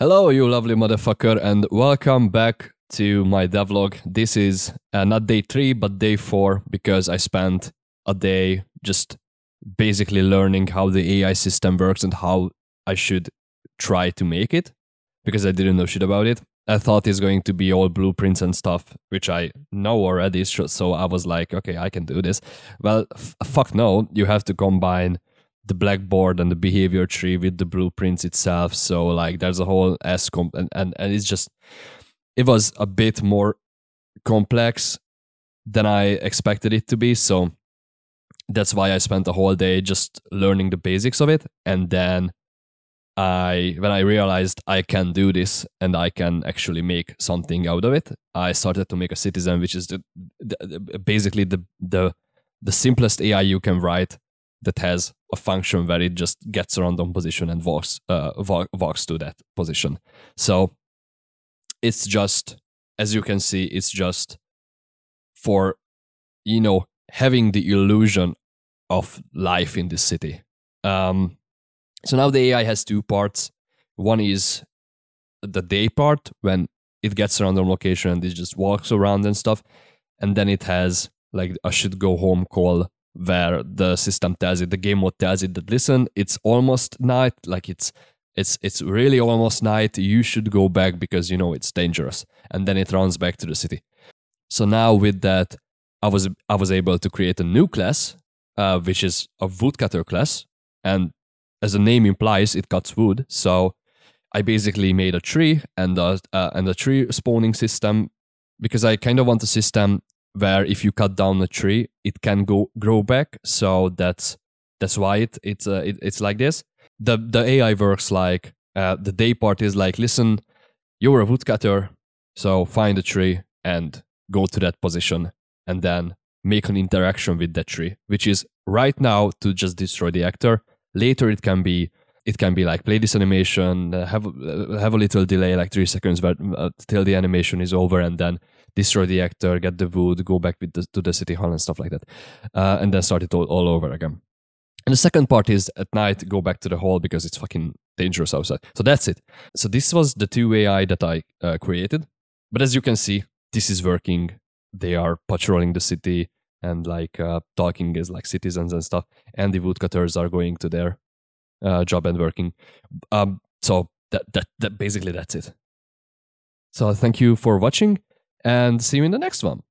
Hello, you lovely motherfucker, and welcome back to my devlog. This is not day 3, but day 4, because I spent a day just basically learning how the AI system works and how I should try to make it, because I didn't know shit about it. I thought it's going to be all blueprints and stuff, which I know already, so I was like, okay, I can do this. Well, fuck no, you have to combine the blackboard and the behavior tree with the blueprints itself. So like there's a whole and it's just, it was a bit more complex than I expected it to be. So that's why I spent the whole day just learning the basics of it. And then when I realized I can do this and I can actually make something out of it, I started to make a citizen, which is basically the simplest AI you can write, that has a function where it just gets a random position and walks to that position. So it's just, as you can see, it's just for, having the illusion of life in this city. So now the AI has two parts. One is the day part, when it gets a random location and it just walks around and stuff. And then it has like a should go home call, where the system tells it, the game mode tells it that, listen, it's almost night, like it's really almost night, you should go back because it's dangerous. And then it runs back to the city. So now with that, I was able to create a new class, which is a woodcutter class, and as the name implies, it cuts wood. So I basically made a tree and a tree spawning system, because I kind of want a system where if you cut down a tree, it can grow back. So that's why it's like this. The AI works like, the day part is like, listen, you're a woodcutter, so find a tree and go to that position, and then make an interaction with that tree, which is right now to just destroy the actor. Later it can be like, play this animation, have a little delay, like 3 seconds, till the animation is over, and then destroy the actor, get the wood, go back to the city hall and stuff like that, and then start it all over again. And the second part is at night, go back to the hall because it's fucking dangerous outside. So that's it. So this was the two AI that I created. But as you can see, this is working. They are patrolling the city and like talking as like citizens and stuff. And the woodcutters are going to their job and working. So that basically that's it. So thank you for watching, and see you in the next one.